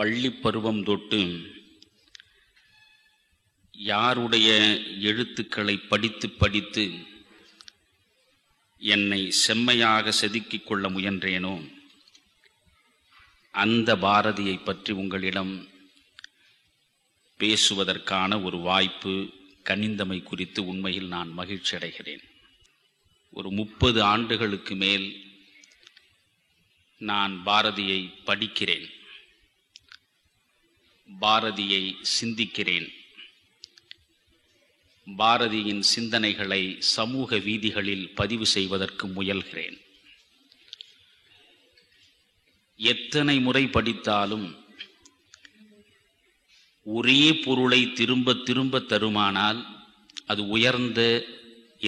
பள்ளி பருவம் தொட்டு யாருடைய எழுத்துக்களை படித்து படித்து என்னை செம்மையாக செதுக்கிக் கொள்ள முயன்றேனோ அந்த பாரதியை பற்றி உங்களிடம் பேசுவதற்கான ஒரு வாய்ப்பு கனிந்தமை குறித்து உண்மையில் நான் மகிழ்ச்சி அடைகிறேன். ஒரு 30 ஆண்டுகளுக்கு மேல் நான் பாரதியை படிக்கிறேன், பாரதியை சிந்திக்கிறேன், பாரதியின் சிந்தனைகளை சமூக வீதிகளில் பதிவு செய்வதற்கு முயல்கிறேன். எத்தனை முறை படித்தாலும் ஒரே பொருளை திரும்ப திரும்ப தருமானால் அது உயர்ந்த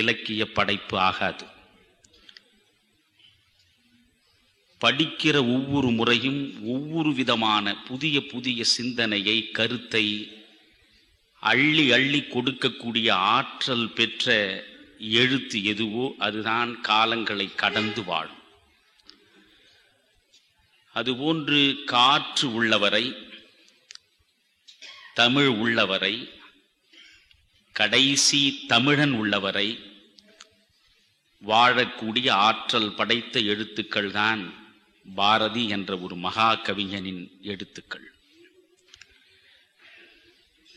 இலக்கிய படைப்பு ஆகாது. படிக்கிற ஒவ்வொரு முறையும் ஒவ்வொரு விதமான புதிய புதிய சிந்தனையை, கருத்தை அள்ளி அள்ளி கொடுக்கக்கூடிய ஆற்றல் பெற்ற எழுத்து எதுவோ அதுதான் காலங்களை கடந்து வாழும். அதுபோன்று காற்று உள்ளவரை, தமிழ் உள்ளவரை, கடைசி தமிழன் உள்ளவரை வாழக்கூடிய ஆற்றல் படைத்த எழுத்துக்கள் தான் பாரதி என்ற ஒரு மகா கவிஞனின் எழுத்துக்கள்.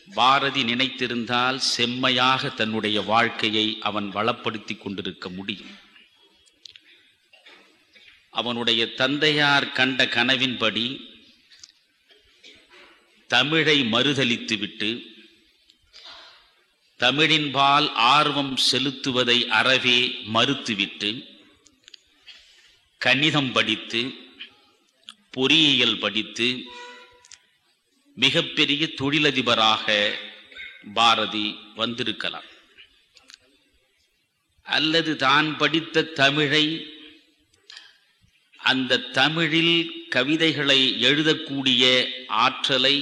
பாரதி நினைத்திருந்தால் செம்மையாக தன்னுடைய வாழ்க்கையை அவன் வளப்படுத்தி கொண்டிருக்க முடியும். அவனுடைய தந்தையார் கண்ட கனவின்படி தமிழை மறுதலித்துவிட்டு தமிழின்பால் ஆர்வம் செலுத்துவதை அறவே மறுத்துவிட்டு கணிதம் படித்து, பொறியியல் படித்து மிகப்பெரிய தொழிலதிபராக பாரதி வந்திருக்கலாம். அல்லது தான் படித்த தமிழை, அந்த தமிழில் கவிதைகளை எழுதக்கூடிய ஆற்றலை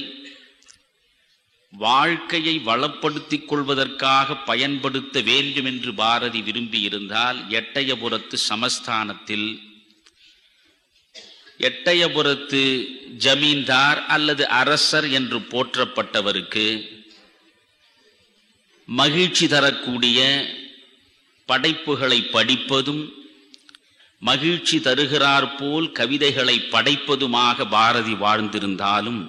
வாழ்க்கையை வளப்படுத்திக் கொள்வதற்காக பயன்படுத்த வேண்டும் என்று பாரதி விரும்பியிருந்தால் எட்டயபுரத்து சமஸ்தானத்தில் எட்டயபுரத்து ஜமீன்தார் அல்லது அரசர் என்று போற்றப்பட்டவருக்கு மகிழ்ச்சி தரக்கூடிய படைப்புகளை படிப்பதும், மகிழ்ச்சி தருகிறார் போல் கவிதைகளை படைப்பதுமாக பாரதி வாழ்ந்திருந்தாலும்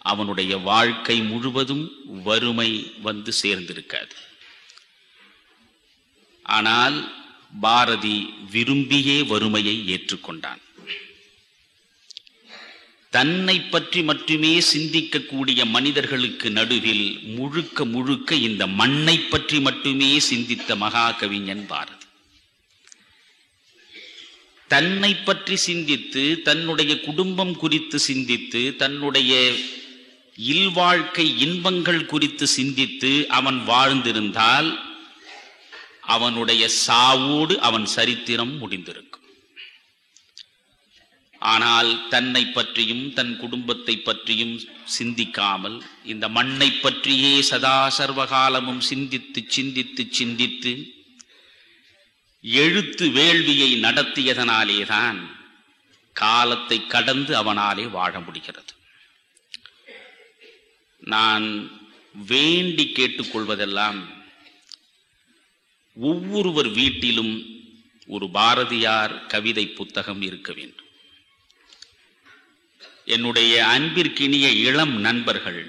அவனுடைய வாழ்க்கை முழுவதும் வறுமை வந்து சேர்ந்திருக்காது. ஆனால் பாரதி விரும்பியே வறுமையை ஏற்றுக்கொண்டான். தன்னை பற்றி மட்டுமே சிந்திக்கக்கூடிய மனிதர்களுக்கு நடுவில் முழுக்க முழுக்க இந்த மண்ணை பற்றி மட்டுமே சிந்தித்த மகா கவிஞன் பாரதி. தன்னை பற்றி சிந்தித்து, தன்னுடைய குடும்பம் குறித்து சிந்தித்து, தன்னுடைய இல்வாழ்க்கை இன்பங்கள் குறித்து சிந்தித்து அவன் வாழ்ந்திருந்தால் அவனுடைய சாவோடு அவன் சரித்திரம் முடிந்திருக்கும். ஆனால் தன்னை பற்றியும் தன் குடும்பத்தை பற்றியும் சிந்திக்காமல் இந்த மண்ணை பற்றியே சதா சர்வகாலமும் சிந்தித்து சிந்தித்து சிந்தித்து எழுத்து வேள்வியை நடத்தியதனாலேதான் காலத்தை கடந்து அவனாலே வாழ முடிகிறது. நான் வேண்டி கேட்டுக்கொள்வதெல்லாம் ஒவ்வொருவர் வீட்டிலும் ஒரு பாரதியார் கவிதை புத்தகம் இருக்க வேண்டும். என்னுடைய அன்பிற்கினிய இளம் நண்பர்கள்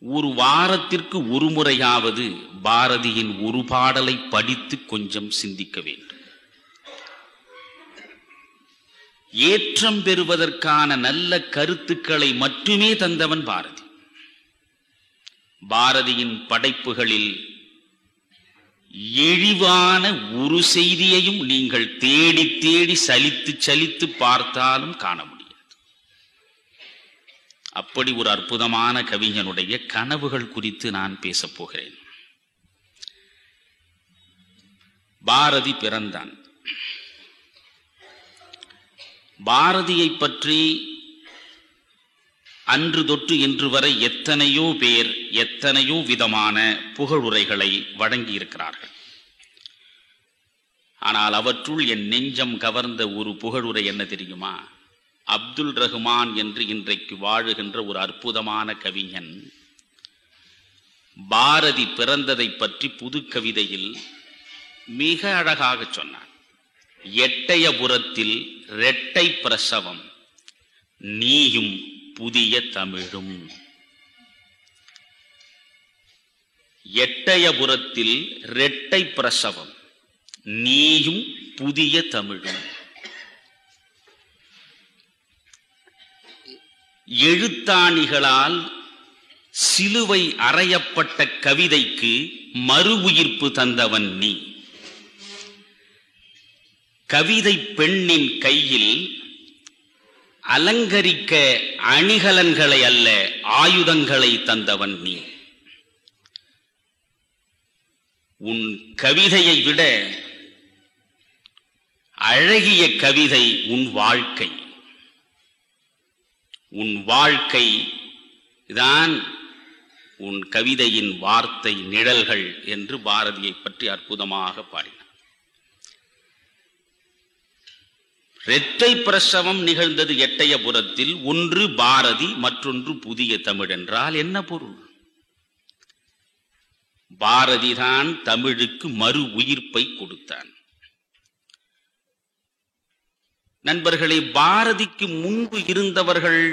ஒரு வாரத்திற்கு ஒரு முறையாவது பாரதியின் ஒரு பாடலை படித்து கொஞ்சம் சிந்திக்க வேண்டும். ஏற்றம் பெறுவதற்கான நல்ல கருத்துக்களை மட்டுமே தந்தவன் பாரதி. பாரதியின் படைப்புகளில் இழிவான ஒரு செய்தியையும் நீங்கள் தேடி தேடி சலித்து சலித்து பார்த்தாலும் காண முடியாது. அப்படி ஒரு அற்புதமான கவிஞனுடைய கனவுகள் குறித்து நான் பேசப் போகிறேன். பாரதி பிறந்தான். பாரதியை பற்றி அன்று தொட்டு இன்று வரை எத்தனையோ பேர் எத்தனையோ விதமான புகழுரைகளை வழங்கியிருக்கிறார்கள். ஆனால் அவற்றுள் என் நெஞ்சம் கவர்ந்த ஒரு புகழுரை என்ன தெரியுமா? அப்துல் ரஹ்மான் என்று இன்றைக்கு வாழுகின்ற ஒரு அற்புதமான கவிஞன் பாரதி பிறந்ததை பற்றி புது கவிதையில் மிக அழகாக சொன்னான். எட்டயபுரத்தில் இரட்டை பிரசவம், நீயும் புதிய தமிழும். எட்டயபுரத்தில் இரட்டை பிரசவம், நீயும் புதிய தமிழும். எழுத்தாணிகளால் சிலுவை அறையப்பட்ட கவிதைக்கு மறு உயிர்ப்பு தந்தவன் நீ. கவிதை பெண்ணின் கையில் அலங்கரிக்க அணிகலன்களை அல்ல ஆயுதங்களை தந்தவன் நீ. உன் கவிதையை விட அழகிய கவிதை உன் வாழ்க்கை. உன் வாழ்க்கை தான் உன் கவிதையின் வார்த்தை நிழல்கள் என்று பாரதியை பற்றி அற்புதமாக பாடினார். இரட்டை பிரசவம் நிகழ்ந்தது எட்டயபுரத்தில். ஒன்று பாரதி, மற்றொன்று புதிய தமிழ் என்றால் என்ன பொருள்? பாரதிதான் தமிழுக்கு மறு உயிர்ப்பை கொடுத்தான். நண்பர்களே, பாரதிக்கு முன்பு இருந்தவர்கள்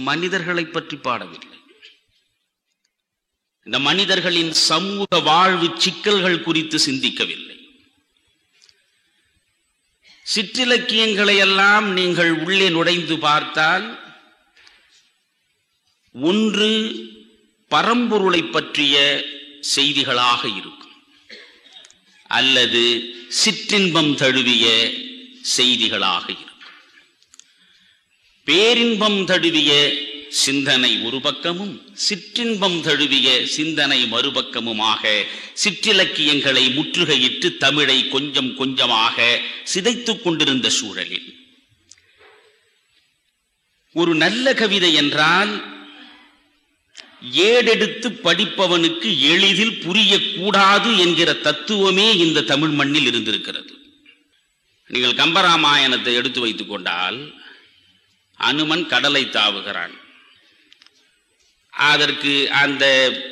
மனிதர்களை பற்றி பாடவில்லை. இந்த மனிதர்களின் சமூக வாழ்வு சிக்கல்கள் குறித்து சிந்திக்கவில்லை. சிற்றிலக்கியங்களை எல்லாம் நீங்கள் உள்ளே நுழைந்து பார்த்தால் ஒன்று பரம்பொருளை பற்றிய செய்திகளாக இருக்கும், அல்லது சிற்றின்பம் தழுவிய செய்திகளாக இருக்கும். பேரின்பம் தழுவிய சிந்தனை ஒரு பக்கமும் சிற்றின்பம் தழுவிய சிந்தனை மறுபக்கமுமாக சிற்றிலக்கியங்களை முற்றுகையிட்டு தமிழை கொஞ்சம் கொஞ்சமாக சிதைத்துக் கொண்டிருந்த சூழலில் ஒரு நல்ல கவிதை என்றால் ஏடெடுத்து படிப்பவனுக்கு எளிதில் புரியக்கூடாது என்கிற தத்துவமே இந்த தமிழ் மண்ணில் இருந்திருக்கிறது. நீங்கள் கம்பராமாயணத்தை எடுத்து வைத்துக் கொண்டால் அனுமன் கடலை தாவுகிறான். அதற்கு அந்த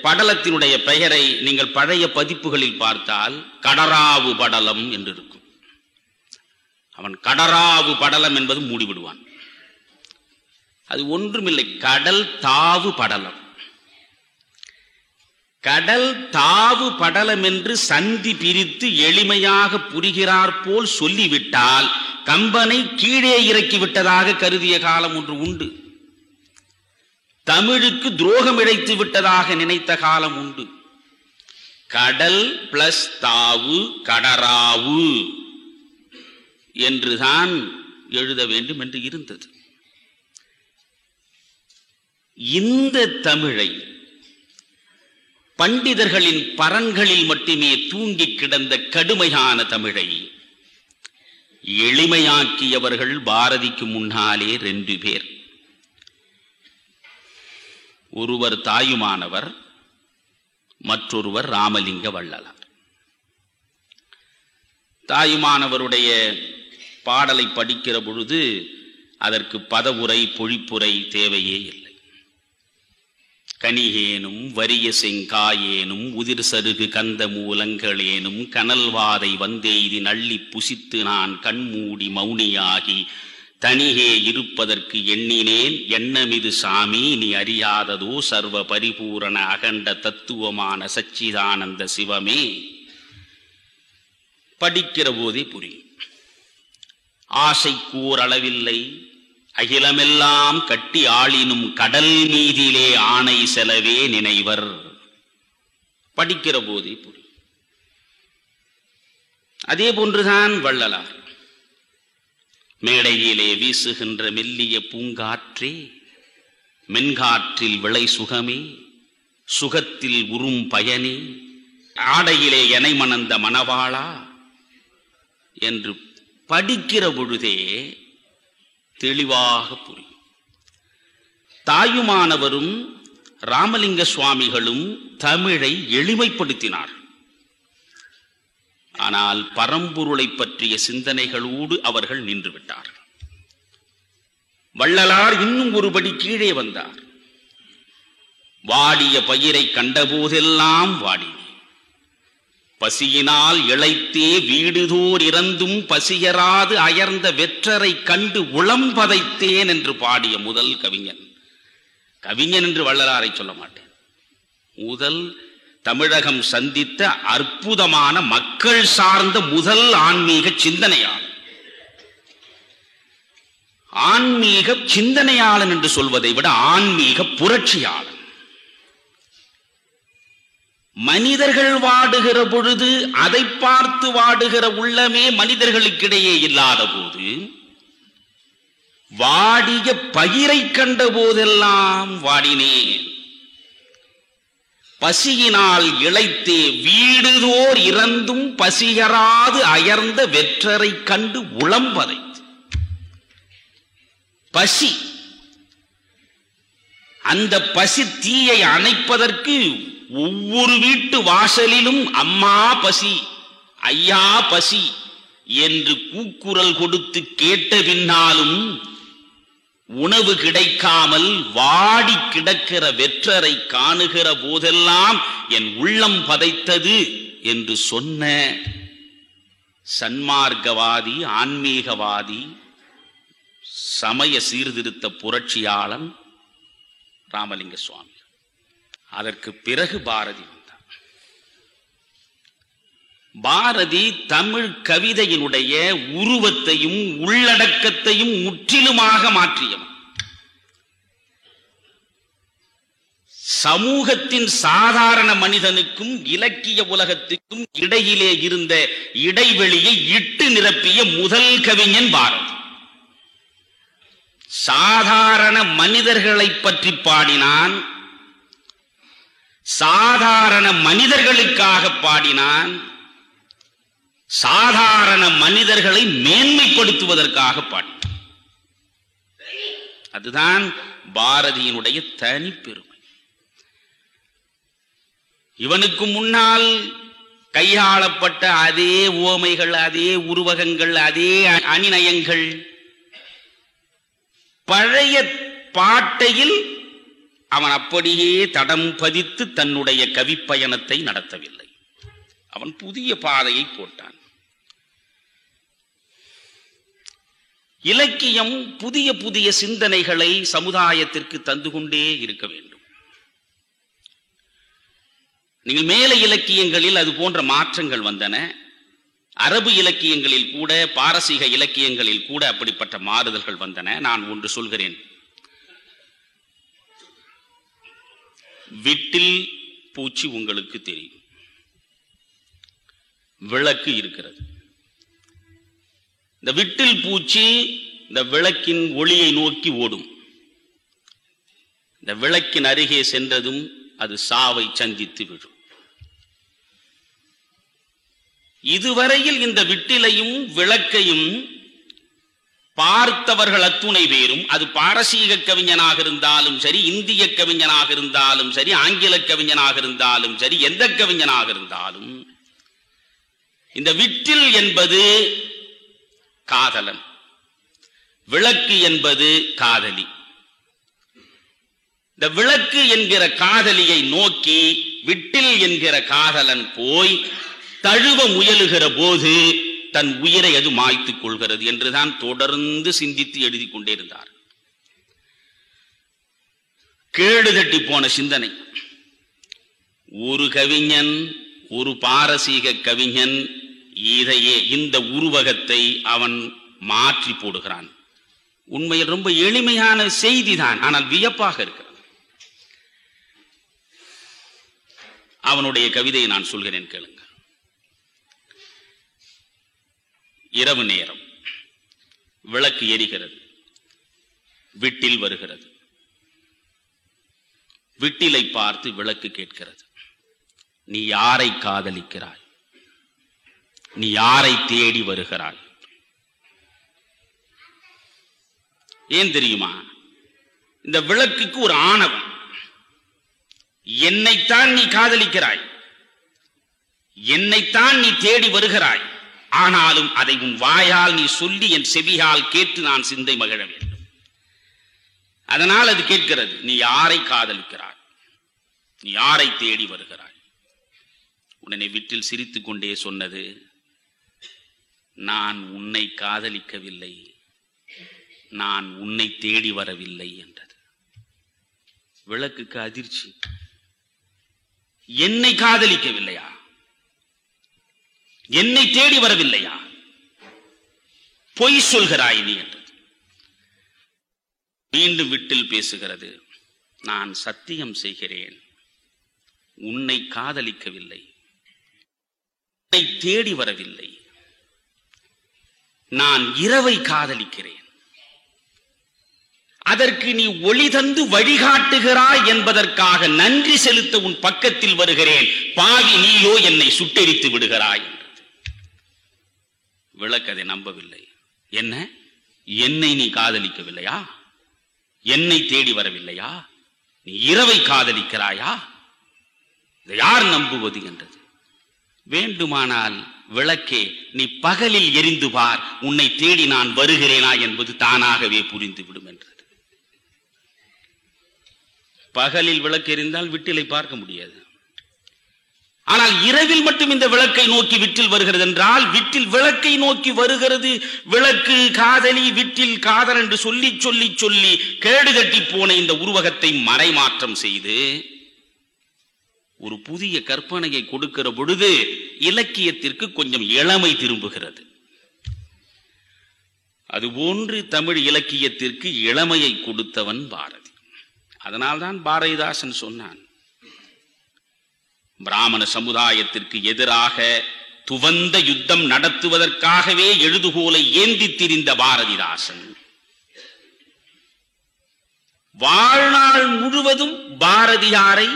படலத்தினுடைய பெயரை நீங்கள் பழைய பதிப்புகளில் பார்த்தால் கடராவு படலம் என்று இருக்கும். அவன் கடராவு படலம் என்பது மூடிவிடுவான். அது ஒன்றுமில்லை, கடல் தாவு படலம். கடல் தாவு படலம் என்று சந்தி பிரித்து எளிமையாக புரிகிறார் போல் சொல்லிவிட்டால் கம்பனை கீழே இறக்கிவிட்டதாக கருதிய காலம் ஒன்று உண்டு. தமிழுக்கு துரோகம் இழைத்து விட்டதாக நினைத்த காலம் உண்டு. கடல் பிளஸ் தாவு கடராவு என்றுதான் எழுத வேண்டும் என்று இருந்தது. இந்த தமிழை பண்டிதர்களின் பரன்களில் மட்டுமே தூங்கி கிடந்த கடுமையான தமிழை எளிமையாக்கியவர்கள் பாரதிக்கு முன்னாலே 2 பேர். ஒருவர் தாயுமானவர், மற்றொருவர் ராமலிங்க வள்ளலார். தாயுமானவருடைய பாடலை படிக்கிற பொழுது அதற்கு பதவுரை பொழிப்புரை தேவையே இல்லை. கனியேனும் வரிய செங்காயேனும் உதிர் சருகு கந்த மூலங்களேனும் கனல்வாதை வந்தெய்தி நள்ளி புசித்து நான் கண்மூடி மௌனியாகி தனியே இருப்பதற்கு எண்ணினேன் எண்ணமிது சாமி நீ அறியாததோ சர்வ பரிபூரண அகண்ட தத்துவமான சச்சிதானந்த சிவமே. படிக்கிற போதே புரியும். ஆசைக்கூர் அளவில்லை அகிலமெல்லாம் கட்டி ஆளினும் கடல் மீதிலே ஆணை செலவே நினைவர். படிக்கிற போதே புரியும். அதே போன்றுதான் வள்ளலார். மேடையிலே வீசுகின்ற மெல்லிய பூங்காற்றே, மென்காற்றில் விளை சுகமே, சுகத்தில் உறும் பயனே, ஆடையிலே எனை மணந்த மணவாளா என்று படிக்கிற பொழுதே தெளிவாக புரியும். தாயுமானவரும் ராமலிங்க சுவாமிகளும் தமிழை எளிமைப்படுத்தினார். ஆனால் பரம்பொருளை பற்றிய சிந்தனைகளோடு அவர்கள் நின்றுவிட்டார்கள். வள்ளலார் இன்னும் ஒருபடி கீழே வந்தார். வாடிய பயிரை கண்டபோதெல்லாம் வாடினேன், பசியினால் இளைத்தே வீடுதோர் இறந்தும் பசியராது அயர்ந்த வெற்றரை கண்டு உளம்பதைத்தேன் என்று பாடிய முதல் கவிஞன். கவிஞன் என்று வள்ளலாரை சொல்ல மாட்டேன். முதல் தமிழகம் சந்தித்த அற்புதமான மக்கள் சார்ந்த முதல் ஆன்மீக சிந்தனையாளர். ஆன்மீக சிந்தனையாளன் என்று சொல்வதை விட ஆன்மீக புரட்சியாளன். மனிதர்கள் வாடுகிற பொழுது அதை பார்த்து வாடுகிற உள்ளமே மனிதர்களுக்கிடையே இல்லாத போது, வாடிய பயிரை கண்ட போதெல்லாம் வாடினேன், பசியினால் இளைத்தே வீடுதோர் இறந்தும் பசியராது அயர்ந்த வெற்றரை கண்டு உளம்பதை. பசி, அந்த பசி தீயை அணைப்பதற்கு ஒவ்வொரு வீட்டு வாசலிலும் அம்மா பசி, ஐயா பசி என்று கூக்குரல் கொடுத்து கேட்ட பின்னாலும் உணவு கிடைக்காமல் வாடி கிடக்கிற வெற்றரை காணுகிற போதெல்லாம் என் உள்ளம் பதைத்தது என்று சொன்ன சன்மார்க்கவாதி, ஆன்மீகவாதி, சமய சீர்திருத்த புரட்சியாளன் ராமலிங்க சுவாமி. அதற்கு பிறகு பாரதி வந்தார். பாரதி தமிழ் கவிதையினுடைய உருவத்தையும் உள்ளடக்கத்தையும் முற்றிலுமாக மாற்றியவன். சமூகத்தின் சாதாரண மனிதனுக்கும் இலக்கிய உலகத்துக்கும் இடையிலே இருந்த இடைவெளியை இட்டு நிரப்பிய முதல் கவிஞன் பாரதி. சாதாரண மனிதர்களை பற்றி பாடினான், சாதாரண மனிதர்களுக்காக பாடினான், சாதாரண மனிதர்களை மேன்மைப்படுத்துவதற்காக பாடினான். அதுதான் பாரதியினுடைய தனிப்பெருமை. இவனுக்கு முன்னால் கையாளப்பட்ட அதே உவமைகள், அதே உருவகங்கள், அதே அணிநயங்கள் பழைய பாட்டையில் அவன் அப்படியே தடம் பதித்து தன்னுடைய கவிப்பயணத்தை நடத்தவில்லை. அவன் புதிய பாதையை போட்டான். இலக்கியம் புதிய புதிய சிந்தனைகளை சமுதாயத்திற்கு தந்து கொண்டே இருக்க வேண்டும். நீங்கள் மேலை இலக்கியங்களில் அது போன்ற மாற்றங்கள் வந்தன. அரபு இலக்கியங்களில் கூட, பாரசீக இலக்கியங்களில் கூட அப்படிப்பட்ட மாறுதல்கள் வந்தன. நான் ஒன்று சொல்கிறேன். விட்டில் பூச்சி உங்களுக்கு தெரியும். விளக்கு இருக்கிறது. இந்த விட்டில் பூச்சி இந்த விளக்கின் ஒளியை நோக்கி ஓடும். இந்த விளக்கின் அருகே சென்றதும் அது சாவை சந்தித்து விடும். இதுவரையில் இந்த விட்டிலையும் விளக்கையும் பார்த்தவர்கள் அத்துணை பேரும், அது பாரசீக கவிஞனாக இருந்தாலும் சரி, இந்திய கவிஞனாக இருந்தாலும் சரி, ஆங்கில கவிஞனாக இருந்தாலும் சரி, எந்த கவிஞனாக இருந்தாலும், இந்த விட்டில் என்பது காதலன், விளக்கு என்பது காதலி. இந்த விளக்கு என்கிற காதலியை நோக்கி விட்டில் என்கிற காதலன் போய் தழுவ முயலுகிற போது தன் உயிரை அது மாய்த்துக் கொள்கிறது என்றுதான் தொடர்ந்து சிந்தித்து எழுதி கொண்டே இருந்தார். கேடு தட்டி போன சிந்தனை. ஒரு கவிஞன், ஒரு பாரசீக கவிஞன் இதையே, இந்த உருவகத்தை அவன் மாற்றி போடுகிறான். உண்மையில் ரொம்ப எளிமையான செய்திதான், ஆனால் வியப்பாக இருக்கிறது. அவனுடைய கவிதையை நான் சொல்கிறேன், கேளுங்க. இரவு நேரம், விளக்கு எரிகிறது, விட்டில் வருகிறது. விட்டிலை பார்த்து விளக்கு கேட்கிறது, நீ யாரை காதலிக்கிறாய்? நீ யாரை தேடி வருகிறாய்? ஏன் தெரியுமா? இந்த விளக்குக்கு ஒரு ஆணவம். என்னைத்தான் நீ காதலிக்கிறாய், என்னைத்தான் நீ தேடி வருகிறாய், ஆனாலும் அதை உன் வாயால் நீ சொல்லி என் செவியால் கேட்டு நான் சிந்தை மகிழ வேண்டும். அதனால் அது கேட்கிறது, நீ யாரை காதலிக்கிறாய், நீ யாரை தேடி வருகிறாய்? உடனே விட்டில் சிரித்துக் கொண்டே சொன்னது, நான் உன்னை காதலிக்கவில்லை, நான் உன்னை தேடி வரவில்லை என்றது. விளக்குக்கு அதிர்ச்சி. என்னை காதலிக்கவில்லையா? என்னை தேடி வரவில்லையா? பொய் சொல்கிறாய் நீ என்றது. மீண்டும் விட்டில் பேசுகிறது, நான் சத்தியம் செய்கிறேன், உன்னை காதலிக்கவில்லை, உன்னை தேடி வரவில்லை, நான் இரவை காதலிக்கிறேன். அதற்கு நீ ஒளி தந்து வழிகாட்டுகிறாய் என்பதற்காக நன்றி செலுத்த உன் பக்கத்தில் வருகிறேன். பாவி நீயோ என்னை சுட்டெரித்து விடுகிறாய் என்றது. விளக்கதை நம்பவில்லை. என்ன, என்னை நீ காதலிக்கவில்லையா? என்னை தேடி வரவில்லையா? நீ இரவை காதலிக்கிறாயா? இதை யார் நம்புவது என்றது. வேண்டுமானால் விளக்கே, நீ பகலில் எரிந்து பார், உன்னை தேடி நான் வருகிறேனா என்பது தானாகவே புரிந்துவிடும் என்றது. பகலில் விளக்கு எரிந்தால் விட்டிலை பார்க்க முடியாது. ஆனால் இரவில் மட்டும் இந்த விளக்கை நோக்கி விட்டில் வருகிறது என்றால், விட்டில் விளக்கை நோக்கி வருகிறது. விளக்கு காதலி, விட்டில் காதல் என்று சொல்லி சொல்லி சொல்லி கேடுகட்டி போன இந்த உருவகத்தை மறைமாற்றம் செய்து ஒரு புதிய கற்பனையை கொடுக்கிற பொழுது இலக்கியத்திற்கு கொஞ்சம் இளமை திரும்புகிறது. அதுபோன்று தமிழ் இலக்கியத்திற்கு இளமையை கொடுத்தவன் பாரதி. அதனால்தான் பாரதிதாசன் சொன்னான், பிராமண சமுதாயத்திற்கு எதிராக துவந்த யுத்தம் நடத்துவதற்காகவே எழுதுகோலை ஏந்தி திரிந்த பாரதிதாசன் வாழ்நாள் முழுவதும் பாரதியாரை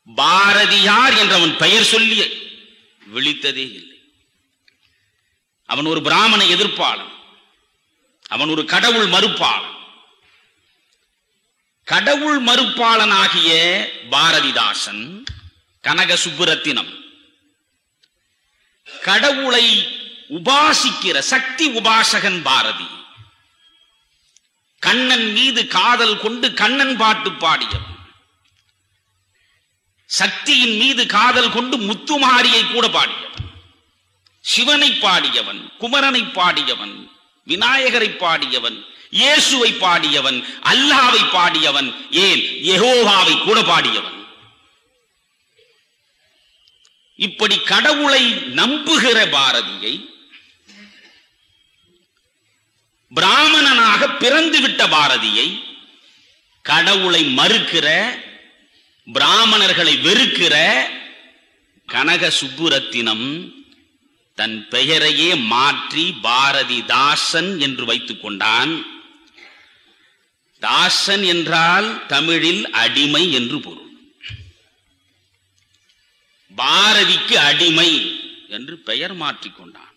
பாரதியார் என்றவன் பெயர் சொல்லி விழித்ததே இல்லை. அவன் ஒரு பிராமண எதிர்ப்பாளன், அவன் ஒரு கடவுள் மறுப்பாளன். கடவுள் மறுப்பாளனாகிய பாரதிதாசன் கனக சுப்புரத்தினம் கடவுளை உபாசிக்கிற சக்தி உபாசகன் பாரதி. கண்ணன் மீது காதல் கொண்டு கண்ணன் பாட்டு பாடியவன், சக்தியின் மீது காதல் கொண்டு முத்துமாரியை கூட பாடியவன், சிவனை பாடியவன், குமரனை பாடியவன், விநாயகரை பாடியவன், இயேசுவை பாடியவன், அல்லாவை பாடியவன், ஏன் யெகோவாவை கூட பாடியவன். இப்படி கடவுளை நம்புகிற பாரதியை, பிராமணனாக பிறந்துவிட்ட பாரதியை, கடவுளை மறுக்கிற, பிராமணர்களை வெறுக்கிற கனக சுப்புரத்தினம் தன் பெயரையே மாற்றி பாரதிதாசன் என்று வைத்துக் கொண்டான். தாசன் என்றால் தமிழில் அடிமை என்று பொருள். பாரதிக்கு அடிமை என்று பெயர் மாற்றிக்கொண்டான்.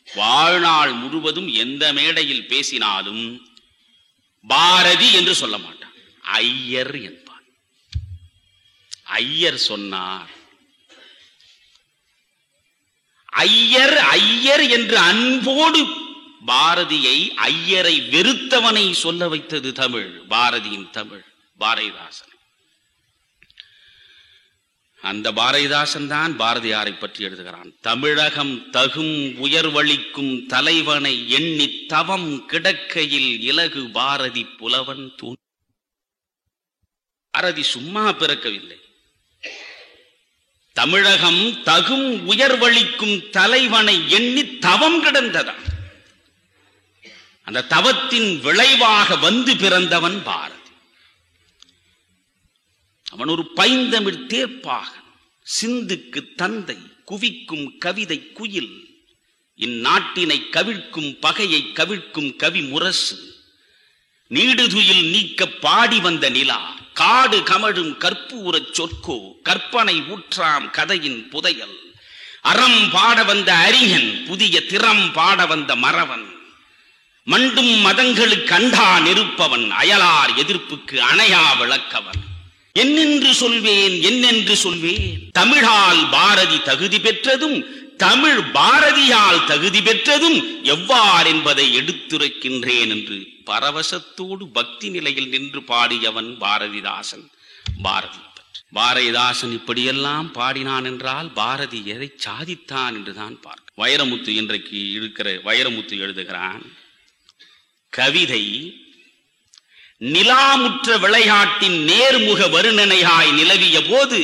வாழ்நாள் முழுவதும் எந்த மேடையில் பேசினாலும் பாரதி என்று சொல்ல மாட்டான், ஐயர் என்பான். ஐயர் சொன்னார். ஐயர் ஐயர் என்று அன்போடு பாரதியை, ஐயரை வெறுத்தவனை சொல்ல வைத்தது தமிழ், பாரதியின் தமிழ், பாரதிதாசன். அந்த பாரதிதாசன் தான் பாரதியாரை பற்றி எழுதுகிறான். தமிழகம் தகும் உயர்வளிக்கும் தலைவனை எண்ணி தவம் கிடக்கையில் இலகு பாரதி புலவன் தூண். பாரதி சும்மா பிறக்கவில்லை. தமிழகம் தகும் உயர்வளிக்கும் தலைவனை எண்ணி தவம் கிடந்ததான். அந்த தவத்தின் விளைவாக வந்து பிறந்தவன் பாரதி. அவன் ஒரு பைந்தமிழ் தேர்ப்பாகன், சிந்துக்கு தந்தை, குவிக்கும் கவிதை குயில், இந்நாட்டினை கவிழ்க்கும் பகையை கவிழ்க்கும் கவி முரசு, நீடுதுயில் நீக்க பாடி வந்த நிலா, காடு கமழும் கற்பூரச் சொற்கோ, கற்பனை ஊற்றாம் கதையின் புதையல், அறம் பாட வந்த அறிஞன், புதிய திறம் பாட வந்த மறவன், மண்டும் மதங்களுக்கு அண்டா நெருப்பவன், அயலார் எதிர்ப்புக்கு அணையா விளக்கவன். என்னென்று சொல்வேன், என்னென்று சொல்வேன், தமிழால் பாரதி தகுதி பெற்றதும் தமிழ் பாரதியால் தகுதி பெற்றதும் எவ்வாறு என்பதை எடுத்துரைக்கின்றேன் என்று பரவசத்தோடு பக்தி நிலையில் நின்று பாடியவன் பாரதிதாசன். பாரதிதாசன் இப்படியெல்லாம் பாடினான் என்றால் பாரதி எதை சாதித்தான் என்றுதான் பார்க்க. வைரமுத்து இன்றைக்கு இருக்கிற வைரமுத்து எழுதுகிறான், கவிதை நிலாமுற்ற விளையாட்டின் நேர்முக வருணனையாய் நிலவிய போது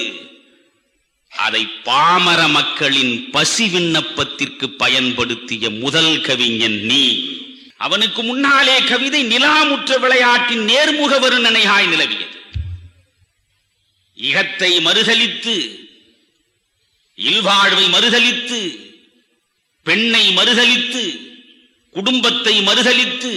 அதை பாமர மக்களின் பசி விண்ணப்பத்திற்கு பயன்படுத்திய முதல் கவிஞன் நீ. அவனுக்கு முன்னாலே கவிதை நிலாமுற்ற விளையாட்டின் நேர்முக வருணனையாய் நிலவியது. இகத்தை மறுதலித்து, இல்வாழ்வை மறுதலித்து, பெண்ணை மறுதலித்து, குடும்பத்தை மறுதலித்து,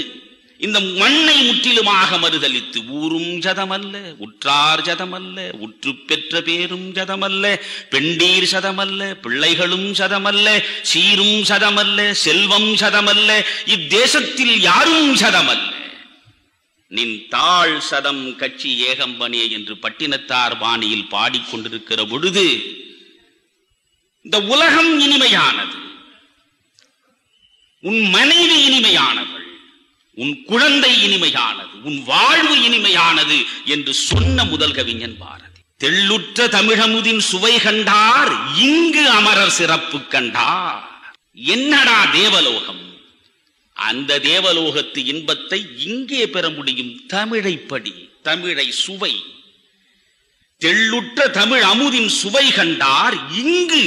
இந்த மண்ணை முற்றிலுமாக மறுதலித்து, ஊரும் ஜதமல்ல, உற்றார் ஜதமல்ல, உற்று பெற்ற பேரும் ஜதமல்ல, பெண்டீர் சதமல்ல, பிள்ளைகளும் சதமல்ல, சீரும் சதமல்ல, செல்வம் சதமல்ல, இத்தேசத்தில் யாரும் சதமல்ல, நின் தாழ் சதம் கட்சி ஏகம்பனே என்று பட்டினத்தார் பாணியில் பாடிக்கொண்டிருக்கிற பொழுது இந்த உலகம் இனிமையானது, உன் மனைவி இனிமையானவள், உன் குழந்தை இனிமையானது, உன் வாழ்வு இனிமையானது என்று சொன்ன முதல் கவிஞன் பாரதி. தெள்ளுற்ற தமிழமுதின் சுவை கண்டார் இங்கு அமரர் சிறப்பு கண்டார். என்னடா தேவலோகம்? அந்த தேவலோகத்து இன்பத்தை இங்கே பெற முடியும். தமிழை படி, தமிழை சுவை. தெள்ளுற்ற தமிழ் அமுதின் சுவை கண்டார் இங்கு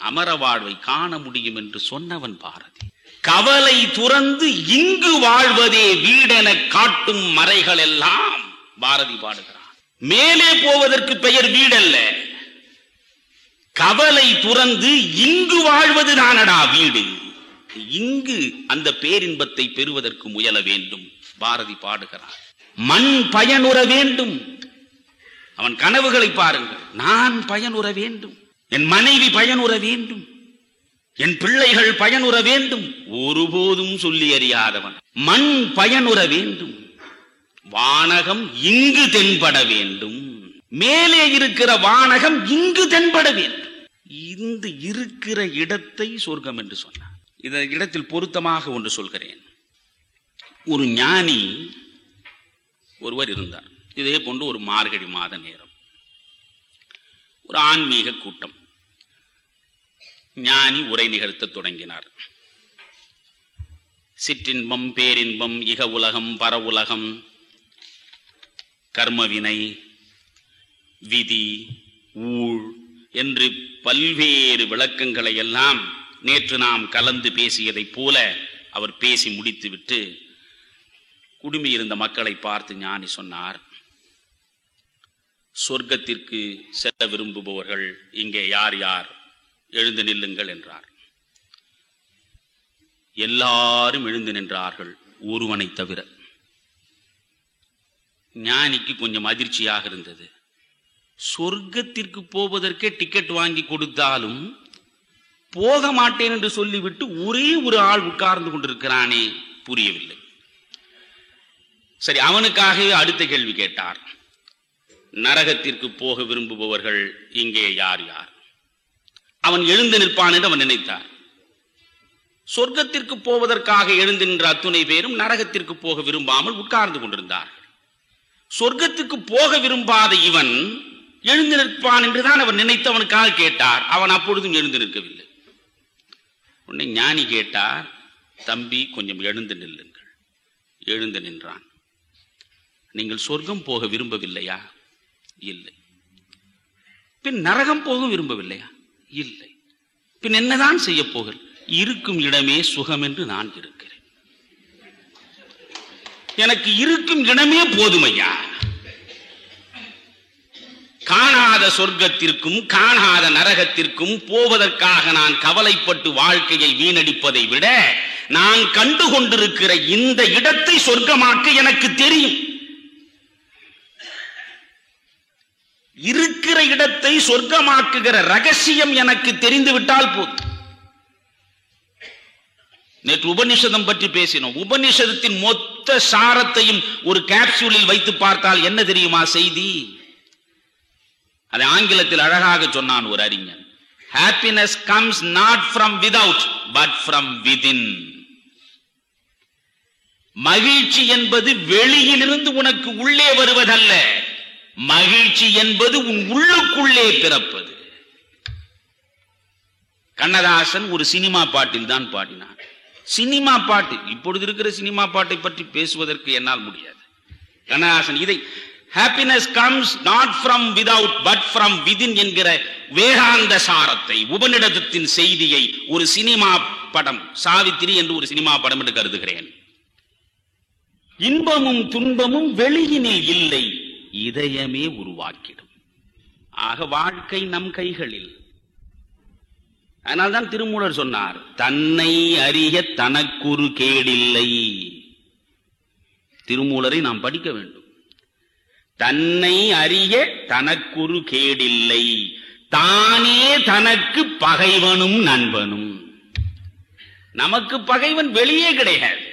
அமர வாழ்வை காண முடியும் என்று சொன்னவன் பாரதி. கவலை துறந்து இங்கு வாழ்வதே வீடென காட்டும் மறைகள் எல்லாம் பாரதி பாடுகிறான். மேலே போவதற்கு பெயர் வீடல்ல, கவலை துறந்து இங்கு வாழ்வது தானடா வீடு. இங்கு அந்த பேரின்பத்தை பெறுவதற்கு முயல வேண்டும். பாரதி பாடுகிறான். மண் பயனுற வேண்டும். அவன் கனவுகளை பாருங்கள். நான் பயனுற வேண்டும், என் மனைவி பயனுற வேண்டும், என் பிள்ளைகள் பயனுற வேண்டும். ஒருபோதும் சொல்லி அறியாதவன். மண் பயனுற வேண்டும், வானகம் இங்கு தென்பட வேண்டும், மேலே இருக்கிற வானகம் இங்கு தென்பட வேண்டும். இந்த இருக்கிற இடத்தை சொர்க்கம் என்று சொன்னார். இந்த இடத்தில் பொருத்தமாக ஒன்று சொல்கிறேன். ஒரு ஞானி ஒருவர் இருந்தார். இதே போன்று ஒரு மார்கழி மாத நேரம், ஒரு ஆன்மீக கூட்டம். ஞானி உரை நிகழ்த்த தொடங்கினார். சிற்றின்பம், பேரின்பம், இக உலகம், பர உலகம், கர்மவினை, விதி, ஊழ் என்று பல்வேறு விளக்கங்களை எல்லாம் நேற்று நாம் கலந்து பேசியதைப் போல அவர் பேசி முடித்துவிட்டு குடுமியிருந்த மக்களை பார்த்து ஞானி சொன்னார், சொர்க்கத்திற்கு செல்ல விரும்புபவர்கள் இங்கே யார் யார் எழுந்து நில்லுங்கள் என்றார். எல்லாரும் எழுந்து நின்றார்கள், ஒருவனை தவிர. ஞானிக்கு கொஞ்சம் அதிர்ச்சியாக இருந்தது. சொர்க்கத்திற்கு போவதற்கே டிக்கெட் வாங்கி கொடுத்தாலும் போக மாட்டேன் என்று சொல்லிவிட்டு ஒரே ஒரு ஆள் உட்கார்ந்து கொண்டிருக்கிறானே, புரியவில்லை. சரி, அவனுக்காக அடுத்த கேள்வி கேட்டார். நரகத்திற்கு போக விரும்புபவர்கள் இங்கே யார் யார்? அவன் எழுந்து நிற்பான் என்று அவன் நினைத்தார். சொர்க்கத்திற்கு போவதற்காக எழுந்து நின்ற அத்துணை பேரும் நரகத்திற்கு போக விரும்பாமல் உட்கார்ந்து கொண்டிருந்தார்கள். சொர்க்கத்துக்கு போக விரும்பாத இவன் எழுந்து நிற்பான் என்றுதான் அவர் நினைத்து அவனுக்காக கேட்டார். அவன் அப்பொழுதும் எழுந்து நிற்கவில்லை. உடனே ஞானி கேட்டார், தம்பி கொஞ்சம் எழுந்து நில்லுங்கள். எழுந்து நின்றான். நீங்கள் சொர்க்கம் போக விரும்பவில்லையா? இல்லை. பின் நரகம் போக விரும்பவில்லையா? இல்லை. பின் என்னதான் செய்ய போகிறேன்? இருக்கும் இடமே சுகம் என்று நான் இருக்கிறேன். எனக்கு இருக்கும் இடமே போதுமையா. காணாத சொர்க்கத்திற்கும் காணாத நரகத்திற்கும் போவதற்காக நான் கவலைப்பட்டு வாழ்க்கையை வீணடிப்பதை விட நான் கண்டு கொண்டிருக்கிற இந்த இடத்தை சொர்க்கமாக்க எனக்கு தெரியும். இருக்கிற இடத்தை சொர்க்கமாக்குகிற ரகசியம் எனக்கு தெரிந்துவிட்டால் போதும். நேற்று உபநிஷதம் பற்றி பேசினோம். உபநிஷதத்தின் மொத்த சாரத்தையும் ஒரு கேப்சூலில் வைத்து பார்த்தால் என்ன தெரியுமா செய்தி? அதை ஆங்கிலத்தில் அழகாக சொன்னான் ஒரு அறிஞன். Happiness comes not from without, but from within. மகிழ்ச்சி என்பது வெளியிலிருந்து உனக்கு உள்ளே வருவதல்ல, மகிழ்ச்சி என்பது உன் உள்ளுக்குள்ளே பிறப்பது. கண்ணதாசன் ஒரு சினிமா பாட்டில் தான் பாடினார். சினிமா பாட்டு, இப்பொழுது இருக்கிற சினிமா பாட்டை பற்றி பேசுவதற்கு என்னால் முடியாது. கண்ணதாசன் இதை happiness comes not from without but from within என்கிற வேதாந்த சாரத்தை, உபநிடதத்தின் செய்தியை ஒரு சினிமா படம், சாவித்திரி என்று ஒரு சினிமா படம் என்று கருதுகிறேன். இன்பமும் துன்பமும் வெளியினில் இல்லை, இதயமே உருவாக்கிடும். ஆக வாழ்க்கை நம் கைகளில். அதனால்தான் திருமூலர் சொன்னார், தன்னை அறிய தனக்குரு கேடில்லை. திருமூலரை நாம் படிக்க வேண்டும். தன்னை அறிய தனக்குரு கேடில்லை, தானே தனக்கு பகைவனும் நண்பனும். நமக்கு பகைவன் வெளியே கிடையாது.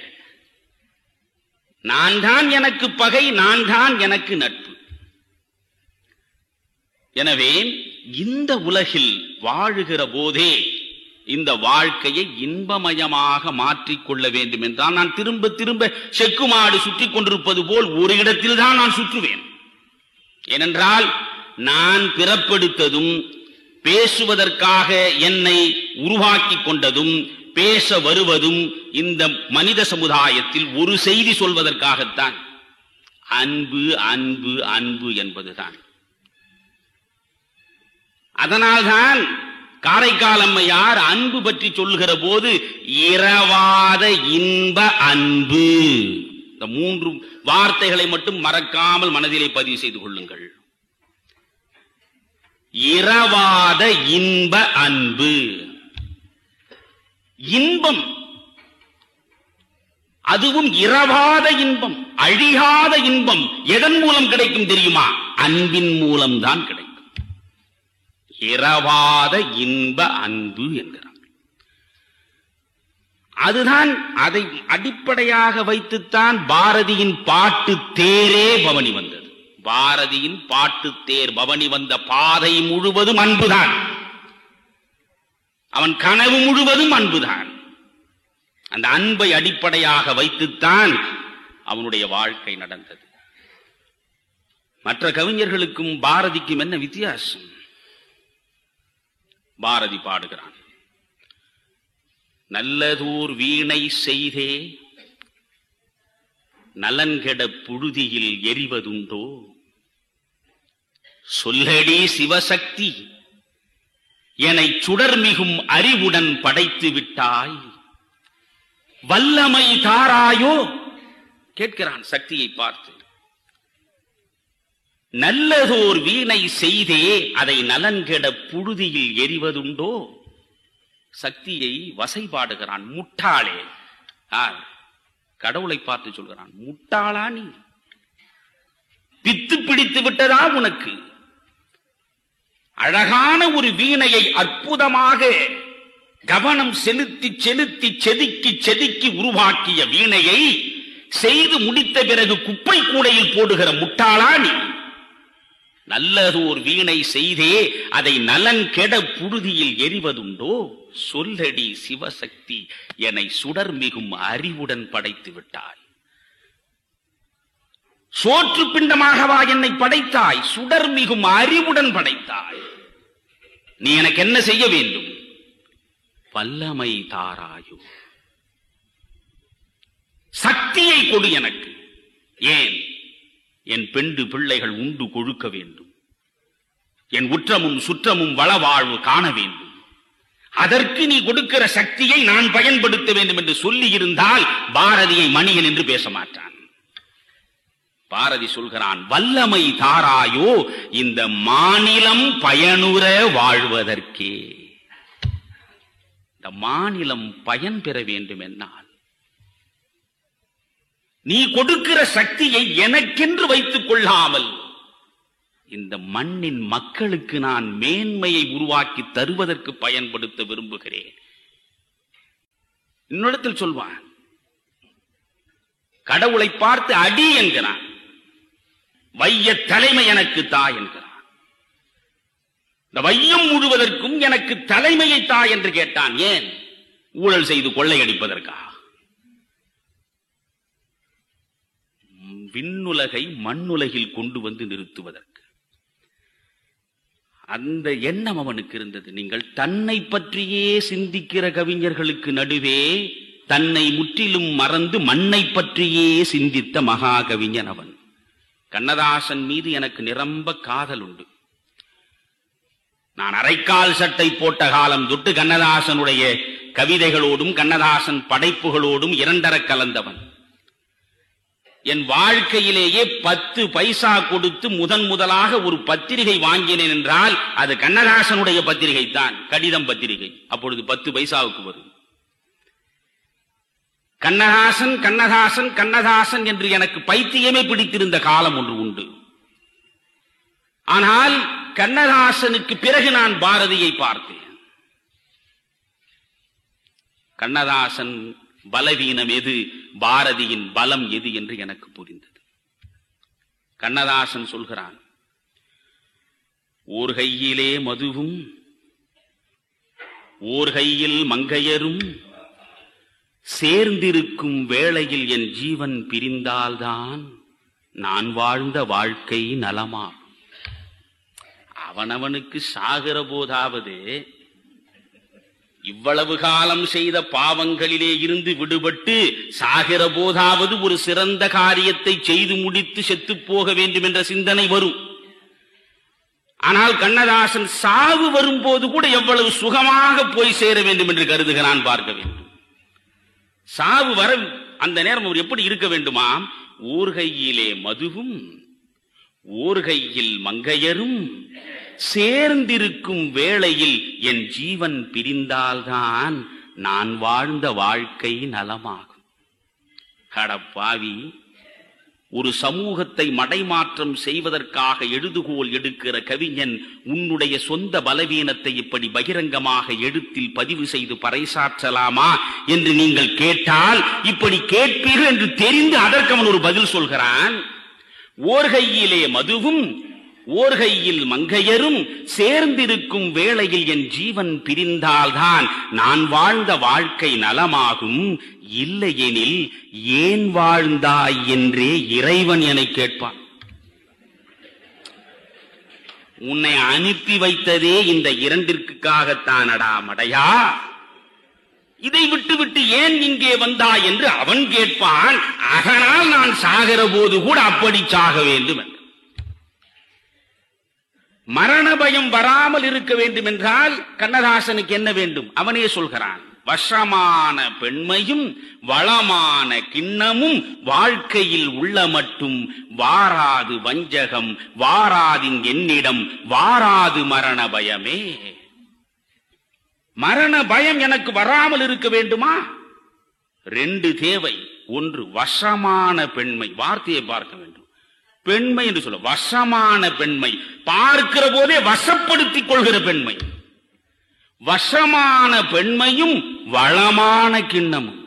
நான் தான் எனக்கு பகை, நான் தான் எனக்கு நட்பு. எனவே இந்த உலகில் வாழுகிற போதே இந்த வாழ்க்கையை இன்பமயமாக மாற்றிக்கொள்ள வேண்டும் என்றால் நான் திரும்ப திரும்ப செக்குமாடு சுற்றி கொண்டிருப்பது போல் ஒரு இடத்தில் தான் நான் சுற்றுவேன். ஏனென்றால் நான் பிறப்பெடுத்ததும் பேசுவதற்காக என்னை உருவாக்கி கொண்டதும் பேச வருவதும் இந்த மனித சமுதாயத்தில் ஒரு செய்தி சொல்வதற்காகத்தான். அன்பு அன்பு அன்பு என்பதுதான். அதனால்தான் காரைக்கால் அம்மையார் அன்பு பற்றி சொல்லுகிற போது இரவாத இன்ப அன்பு, இந்த 3 வார்த்தைகளை மட்டும் மறக்காமல் மனதிலே பதிவு செய்து கொள்ளுங்கள். இரவாத இன்ப அன்பு. இன்பம், அதுவும் இரவாத இன்பம், அழியாத இன்பம் எதன் மூலம் கிடைக்கும் தெரியுமா? அன்பின் மூலம்தான் கிடைக்கும். இரவாத இன்ப அன்பு என்கிறார். அதுதான், அதை அடிப்படையாக வைத்துத்தான் பாரதியின் பாட்டு தேரே பவனி வந்தது. பாரதியின் பாட்டு தேர் பவனி வந்த பாதை முழுவதும் அன்புதான். அவன் கனவு முழுவதும் அன்புதான். அந்த அன்பை அடிப்படையாக வைத்துத்தான் அவனுடைய வாழ்க்கை நடந்தது. மற்ற கவிஞர்களுக்கும் பாரதிக்கும் என்ன வித்தியாசம்? பாரதி பாடுகிறான், நல்லதோர் வீணை செய்தே நலன்கெட புழுதியில் எரிவதுண்டோ, சொல்லடி சிவசக்தி என்னை சுடர்மிகும் அறிவுடன் படைத்து விட்டாய், வல்லமை தாராயோ. கேட்கிறான் சக்தியை பார்த்து. நல்லதோர் வீணை செய்தே அதை நலன்கெட புழுதியில் எரிவதுண்டோ. சக்தியை வசைபாடுகிறான். முட்டாளே, கடவுளை பார்த்து சொல்கிறான், முட்டாளா நீ? பித்து பிடித்து விட்டதா உனக்கு? அழகான ஒரு வீணையை அற்புதமாக கவனம் செலுத்தி செலுத்தி செதுக்கி செதுக்கி உருவாக்கிய வீணையை செய்து முடித்த பிறகு குப்பை கூடையில் போடுகிற முட்டாளா நீ? நல்லதோர் வீணை செய்தே அதை நலன் கெட புழுதியில் எரிவதுண்டோ, சொல்லடி சிவசக்தி என்னை சுடர் மிகும் அறிவுடன் படைத்து விட்டாய். சோற்று பிண்டமாகவா என்னை படைத்தாய்? சுடர் மிகும் அறிவுடன் படைத்தாய். நீ எனக்கு என்ன செய்ய வேண்டும்? வல்லமை தாராயோ, சக்தியை கொடு எனக்கு. ஏன்? என் பெண்டு பிள்ளைகள் உண்டு கொழுக்க வேண்டும், என் உற்றமும் சுற்றமும் வளவாழ்வு காண வேண்டும். அதற்கு நீ கொடுக்கிற சக்தியை நான் பயன்படுத்த வேண்டும் என்று சொல்லி இருந்தால் பாரதியை மணியன் என்று பேச மாட்டான். பாரதி சொல்கிறான், வல்லமை தாராயோ இந்த மாநிலம் பயனுற வாழ்வதற்கே. இந்த மாநிலம் பயன் பெற வேண்டும் என்னால் நீ கொடுக்கிற சக்தியை எனக்கென்று வைத்துக் கொள்ளாமல் இந்த மண்ணின் மக்களுக்கு நான் மேன்மையை உருவாக்கி தருவதற்கு பயன்படுத்த விரும்புகிறேன். இன்னொருத்தில் சொல்வான், கடவுளை பார்த்து அடி என்கிறான், வைய தலைமை எனக்கு தா என்கிறான். இந்த வையம் முழுவதற்கும் எனக்கு தலைமையை தா என்று கேட்டான். ஏன்? ஊழல் செய்து கொள்ளையடிப்பதற்கா? விண்ணுலகை மண்ணுலகில் கொண்டு வந்து நிறுத்துவதற்கு. அந்த எண்ணம் அவனுக்கு இருந்தது. நீங்கள் தன்னை பற்றியே சிந்திக்கிற கவிஞர்களுக்கு நடுவே தன்னை முற்றிலும் மறந்து மண்ணை பற்றியே சிந்தித்த மகா கவிஞன் அவன். கண்ணதாசன் மீது எனக்கு நிரம்ப காதல் உண்டு. நான் அரைக்கால் சட்டை போட்ட காலம் தொட்டு கண்ணதாசனுடைய கவிதைகளோடும் கண்ணதாசன் படைப்புகளோடும் இரண்டர கலந்தவன். என் வாழ்க்கையிலேயே 10 பைசா கொடுத்து முதலாக ஒரு பத்திரிகை வாங்கினேன் என்றால் அது கண்ணதாசனுடைய பத்திரிகை தான், கடிதம் பத்திரிகை. அப்பொழுது 10 பைசாவுக்கு வரும். கண்ணதாசன் கண்ணதாசன் கண்ணதாசன் என்று எனக்கு பைத்தியமே பிடித்திருந்த காலம் ஒன்று உண்டு. ஆனால் கண்ணதாசனுக்கு பிறகு நான் பாரதியை பார்த்தேன். கண்ணதாசன் பலவீனம் எது, பாரதியின் பலம் எது என்று எனக்கு புரிந்தது. கண்ணதாசன் சொல்கிறான், ஓர் கையிலே மதுவும் ஓர் கையில் மங்கையரும் சேர்ந்திருக்கும் வேளையில் என் ஜீவன் பிரிந்தால்தான் நான் வாழ்ந்த வாழ்க்கை நலமாகும். அவனவனுக்கு சாகிற போதாவது இவ்வளவு காலம் செய்த பாவங்களிலே இருந்து விடுபட்டு சாகிற போதாவது ஒரு சிறந்த காரியத்தை செய்து முடித்து செத்து போக வேண்டும் என்ற சிந்தனை வரும். ஆனால் கண்ணதாசன் சாவு வரும்போது கூட எவ்வளவு சுகமாக போய் சேர வேண்டும் என்று கருதுகிறான். பார்க்க வேண்டும். சாவு வர அந்த நேரம் அவர் எப்படி இருக்க வேண்டுமா? ஓர் கையிலே மதுவும் ஓர் கையில் மங்கையரும் சேர்ந்திருக்கும் வேளையில் என் ஜீவன் பிரிந்தால்தான் நான் வாழ்ந்த வாழ்க்கை நலமாகும். கடப்பாவி, ஒரு சமூகத்தை மடைமாற்றம் செய்வதற்காக எழுதுகோல் எடுக்கிற கவிஞன் உன்னுடைய சொந்த பலவீனத்தை இப்படி பகிரங்கமாக எழுத்தில் பதிவு செய்து பறைசாற்றலாமா என்று நீங்கள் கேட்டால், இப்படி கேட்பீர்கள் என்று தெரிந்து அதற்கு அவன் ஒரு பதில் சொல்கிறான். ஓர் கையிலே மதுவும் ஓர் கையில் மங்கையரும் சேர்ந்திருக்கும் வேளையில் என் ஜீவன் பிரிந்தால்தான் நான் வாழ்ந்த வாழ்க்கை நலமாகும். இல்லையெனில் ஏன் வாழ்ந்தாய் என்றே இறைவன் என்னை கேட்பான். உன்னை அனுப்பி வைத்ததே இந்த இரண்டிற்காகத்தானடா மடையா, இதை விட்டு ஏன் இங்கே வந்தாய் என்று அவன் கேட்பான். அதனால் நான் சாகிற போது கூட அப்படி சாக வேண்டும் என்று. மரண பயம் வராமல் இருக்க வேண்டும் என்றால் கண்ணதாசனுக்கு என்ன வேண்டும்? அவனே சொல்கிறான், வசமான பெண்மையும் வளமான கிண்ணமும் வாழ்க்கையில் உள்ள மட்டும் வாராது வஞ்சகம் வாராதின் என்னிடம் வாராது மரண பயமே. மரண பயம் எனக்கு வராமல் இருக்க வேண்டுமா? 2 தேவை. ஒன்று, வசமான பெண்மை. வார்த்தையை பார்க்க வேண்டும். பெண்மை என்று சொல்ல, வசமான பெண்மை, பார்க்கிற போதே வசப்படுத்திக் கொள்கிற பெண்மை. வசமான பெண்மையும் வளமான கிண்ணமும்.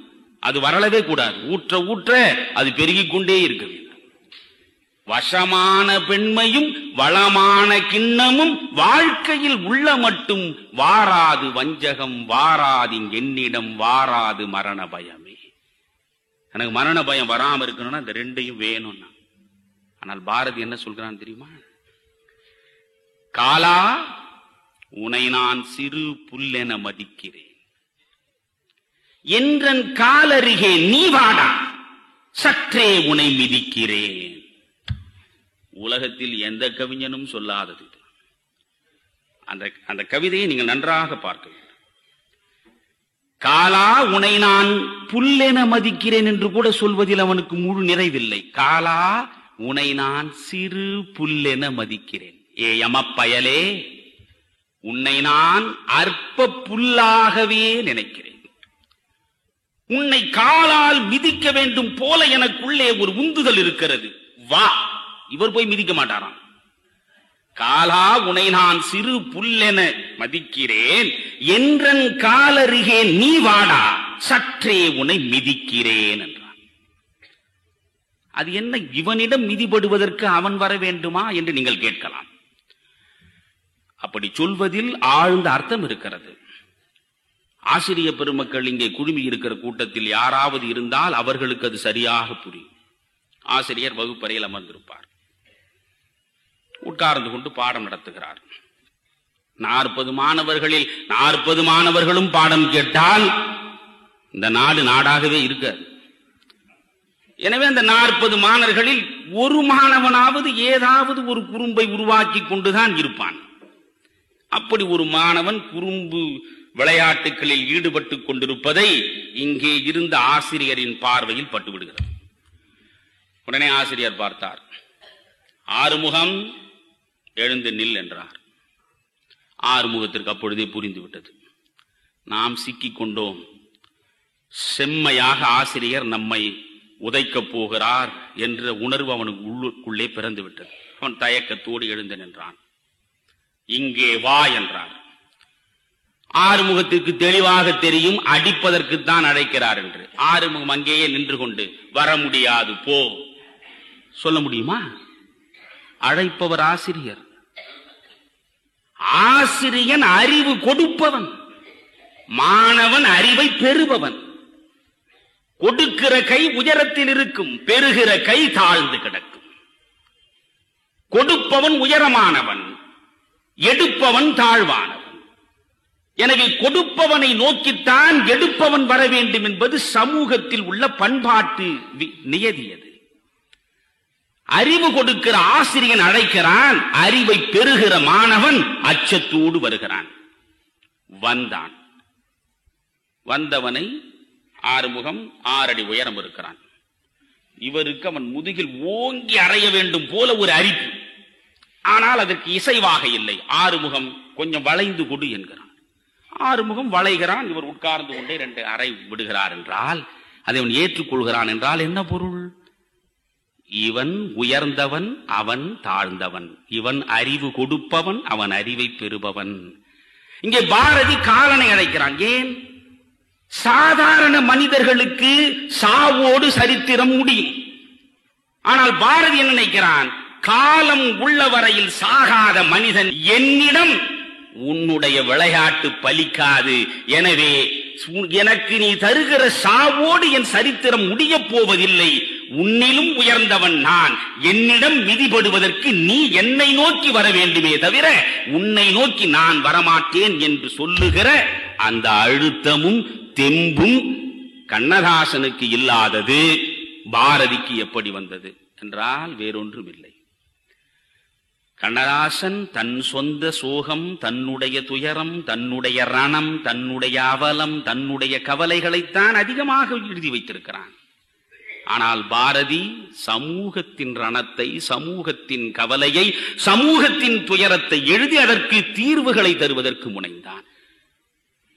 அது வரலவே கூடாது. ஊற்ற ஊற்ற அது பெருகிக் கொண்டே இருக்க வேண்டும். வசமான பெண்மையும் வளமான கிண்ணமும் வாழ்க்கையில் உள்ள மட்டும் வாராது வஞ்சகம் வாராது என்னிடம் வாராது மரண பயமே. எனக்கு மரண பயம் வராம இருக்கணும்னா இந்த 2ஐயும் வேணும்னா. ஆனால் பாரதி என்ன சொல்கிறான் தெரியுமா? காலா, உனை நான் சிறு புல்லென மதிக்கிறேன், என்றன் காலருகே நீ வாடா, சற்றே உனை மிதிக்கிறேன். உலகத்தில் எந்த கவிஞனும் சொல்லாதது. அந்த கவிதையை நீங்கள் நன்றாக பார்க்க வேண்டும். காலா, உனை நான் புல்லென மதிக்கிறேன் என்று கூட சொல்வதில் அவனுக்கு முழு நிறைவில்லை. காலா, உனை நான் சிறு புல்லென மதிக்கிறேன். ஏ யமப்பயலே, உன்னை நான் அற்ப புல்லாகவே நினைக்கிறேன். உன்னை காலால் மிதிக்க வேண்டும் போல எனக்குள்ளே ஒரு உந்துதல் இருக்கிறது. வா. இவர் போய் மிதிக்க மாட்டாராம். காலா, உனை நான் சிறு புல்லென மதிக்கிறேன், என்றன் காலருகே நீ வாடா, சற்றே உன்னை மிதிக்கிறேன் என்றான். அது என்ன, இவனிடம் மிதிபடுவதற்கு அவன் வர வேண்டுமா என்று நீங்கள் கேட்கலாம். அப்படி சொல்வதில் ஆழ்ந்த அர்த்தம் இருக்கிறது. ஆசிரிய பெருமக்கள் இங்கே குழுமி இருக்கிற கூட்டத்தில் யாராவது இருந்தால் அவர்களுக்கு அது சரியாக புரியும். ஆசிரியர் வகுப்பறையில் அமர்ந்திருப்பார், உட்கார்ந்து கொண்டு பாடம் நடத்துகிறார். 40 மாணவர்களில் 40 மாணவர்களும் பாடம் கேட்டால் இந்த நாடு நாடாகவே இருக்காது. எனவே அந்த 40 மாணவர்களில் ஒரு மாணவனாவது ஏதாவது ஒரு குறும்பை உருவாக்கி கொண்டுதான் இருப்பான். அப்படி ஒரு மாணவன் குறும்பு விளையாட்டுகளில் ஈடுபட்டுக் கொண்டிருப்பதை இங்கே இருந்த ஆசிரியரின் பார்வையில் பட்டுவிடுகிறது. உடனே ஆசிரியர் பார்த்தார். ஆறுமுகம், எழுந்து நில் என்றார். ஆறுமுகத்திற்கு அப்பொழுதே புரிந்துவிட்டது, நாம் சிக்கிக் கொண்டோம். செம்மையாக ஆசிரியர் நம்மை உதைக்கப் போகிறார் என்ற உணர்வு அவனுக்கு உள்ளுக்குள்ளே பிறந்து விட்டது. அவன் தயக்கத்தோடு எழுந்து நின்றான். இங்கே வா என்றார். ஆறுமுகத்திற்கு தெளிவாக தெரியும் அடிப்பதற்குத்தான் அழைக்கிறார் என்று. ஆறுமுகம் அங்கேயே நின்று கொண்டு, வர முடியாது போ. சொல்ல முடியுமா? அழைப்பவர் ஆசிரியர். ஆசிரியன் அறிவு கொடுப்பவன், மாணவன் அறிவை பெறுபவன். கொடுக்கிற கை உயரத்தில் இருக்கும், பெறுகிற கை தாழ்ந்து கிடக்கும். கொடுப்பவன் உயரமானவன், எடுப்பவன் தாழ்வானவன். எனவே கொடுப்பவனை நோக்கித்தான் எடுப்பவன் வர வேண்டும் என்பது சமூகத்தில் உள்ள பண்பாட்டு நியதியது. அறிவு கொடுக்கிற ஆசிரியன் அழைக்கிறான், அறிவை பெறுகிற மாணவன் அச்சத்தோடு வருகிறான். வந்தான். வந்தவனை ஆறுமுகம் 6 அடி உயரம் இருக்கிறான். இவருக்கு அவன் முதுகில் ஓங்கி அறைய வேண்டும் போல ஒரு அரிப்பு. ஆனால் அதற்கு இசைவாக இல்லை. ஆறுமுகம் கொஞ்சம் வளைந்து கொடு என்கிறான். ஆறுமுகம் வளைகிறான். இவர் உட்கார்ந்து கொண்டே 2 அறை விடுகிறார் என்றால் அதை அவன் ஏற்றுக்கொள்கிறான் என்றால் என்ன பொருள்? இவன் உயர்ந்தவன், அவன் தாழ்ந்தவன். இவன் அறிவு கொடுப்பவன், அவன் அறிவை பெறுபவன். இங்கே பாரதி காலனை அழைக்கிறான். ஏன்? சாதாரண மனிதர்களுக்கு சாவோடு சரித்திரம் முடியும். ஆனால் பாரதி என்ன நினைக்கிறான்? காலம் உள்ள வரையில் சாகாத மனிதன் என்னிடம் உன்னுடைய விளையாட்டு பலிக்காது. எனவே எனக்கு நீ தருகிற சாவோடு என் சரித்திரம் முடியப் போவதில்லை. உன்னிலும் உயர்ந்தவன் நான். என்னிடம் மிதிபடுவதற்கு நீ என்னை நோக்கி வர வேண்டுமே தவிர உன்னை நோக்கி நான் வரமாட்டேன் என்று சொல்லுகிற அந்த அழுத்தமும் தெம்பும் கண்ணதாசனுக்கு இல்லாதது பாரதிக்கு எப்படி வந்தது என்றால் வேறொன்றும் இல்லை. கண்ணதாசன் தன் சொந்த சோகம், தன்னுடைய துயரம், தன்னுடைய ரணம், தன்னுடைய அவலம், தன்னுடைய கவலைகளைத்தான் அதிகமாக எழுதி வைத்திருக்கிறான். ஆனால் பாரதி சமூகத்தின் ரணத்தை, சமூகத்தின் கவலையை, சமூகத்தின் துயரத்தை எழுதி அதற்கு தீர்வுகளை தருவதற்கு முனைந்தான்.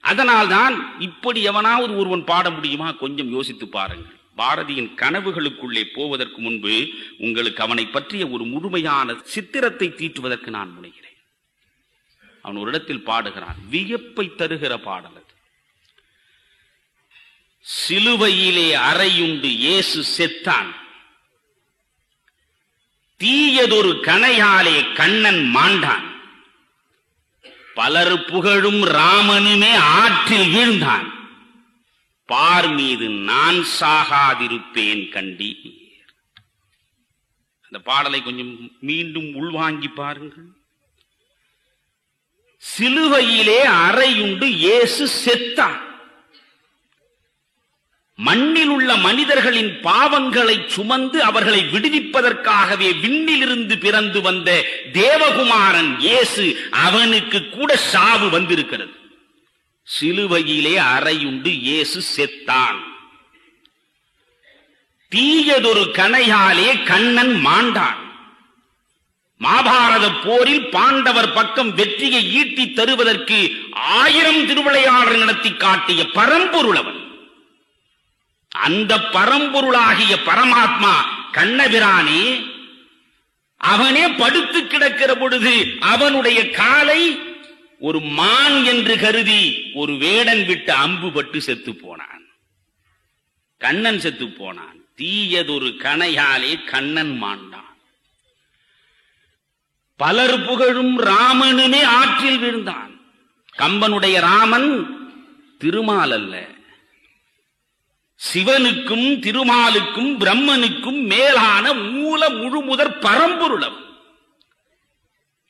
அதனால்தான் இப்படி எவனாவது ஒருவன் பாட முடியுமா? கொஞ்சம் யோசித்து பாருங்கள். பாரதியின் கனவுகளுக்குள்ளே போவதற்கு முன்பு உங்களுக்கு அவனை பற்றிய ஒரு முழுமையான சித்திரத்தை தீட்டுவதற்கு நான் முனைகிறேன். அவன் ஒரு இடத்தில் பாடுகிறான், வியப்பை தருகிற பாடல் அது. சிலுவையிலே அறையுண்டு இயேசு செத்தான், தீயதொரு கணையாலே கண்ணன் மாண்டான், பலர் புகழும் ராமனுமே ஆற்றில் வீழ்ந்தான், பார் மீது நான் சாகாதிருப்பேன் கண்டீர். அந்த பாடலை கொஞ்சம் மீண்டும் உள்வாங்கி பாருங்கள். சிலுவையிலே அறையுண்டு இயேசு செத்தான். மண்ணில் உள்ள மனிதர்களின் பாவங்களை சுமந்து அவர்களை விடுவிப்பதற்காகவே விண்ணிலிருந்து பிறந்து வந்த தேவகுமாரன் இயேசு, அவனுக்கு கூட சாவு வந்திருக்கிறது. சிலுவையிலே அறையுண்டு இயேசு செத்தான், தீயதொரு கணையாலே கண்ணன் மாண்டான். மகாபாரத போரில் பாண்டவர் பக்கம் வெற்றியை ஈட்டி தருவதற்கு 1000 திருவிளையாடல் நடத்தி காட்டிய பரம்பொருள் அவன். அந்த பரம்பொருளாகிய பரமாத்மா கண்ணபிரானே, அவனே படுத்து கிடக்கிற பொழுது அவனுடைய காலை ஒரு மான் என்று கருதி ஒரு வேடன் விட்டு அம்பு பட்டு செத்து போனான். கண்ணன் செத்து போனான். தீயதொரு கணையாலே கண்ணன் மாண்டான். பலர் புகழும் ராமனுமே ஆற்றில் வீழ்ந்தான். கம்பனுடைய ராமன் திருமால் அல்ல, சிவனுக்கும் திருமாலுக்கும் பிரம்மனுக்கும் மேலான மூல முழுமுதற் பரம்பொருளம்.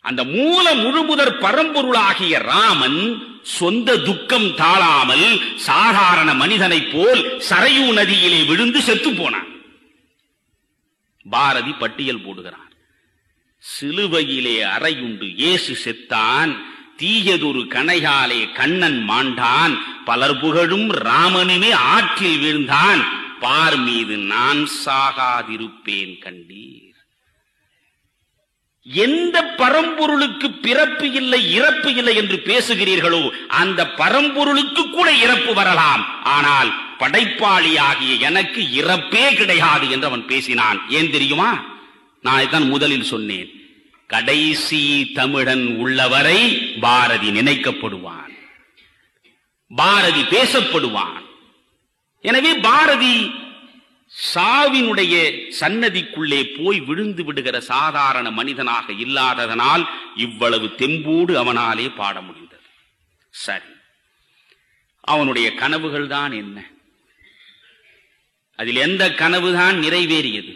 அந்த மூல முழுமுதற் பரம்பொருளாகிய ராமன் சொந்த துக்கம் தாழாமல் சாதாரண மனிதனைப் போல் சரையூ நதியிலே விழுந்து செத்து போனான். பாரதி பட்டியல் போடுகிறான். சிலுவையிலே அறையுண்டு இயேசு செத்தான், தீயதொரு கணையாலே கண்ணன் மாண்டான், பலர் புகழும் ராமனுமே ஆற்றில் வீழ்ந்தான், பார் மீது நான் சாகாதிருப்பேன் கண்டீர். எந்த பரம்பொருளுக்கு பிறப்பு இல்லை இறப்பு இல்லை என்று பேசுகிறீர்களோ அந்த பரம்பொருளுக்கு கூட இறப்பு வரலாம், ஆனால் படைப்பாளியாகிய எனக்கு இறப்பே கிடையாது என்று அவன் பேசினான். ஏன் தெரியுமா? நான் இதான் முதலில் சொன்னேன். கடைசி தமிழன் உள்ளவரை பாரதி நினைக்கப்படுவான், பாரதி பேசப்படுவான். எனவே பாரதி சாவினுடைய சன்னதிக்குள்ளே போய் விழுந்து விடுகிற சாதாரண மனிதனாக இல்லாததனால் இவ்வளவு தெம்போடு அவனாலே பாட முடிந்தது. சரி, அவனுடைய கனவுகள் தான் என்ன? அதில் எந்த கனவுதான் நிறைவேறியது?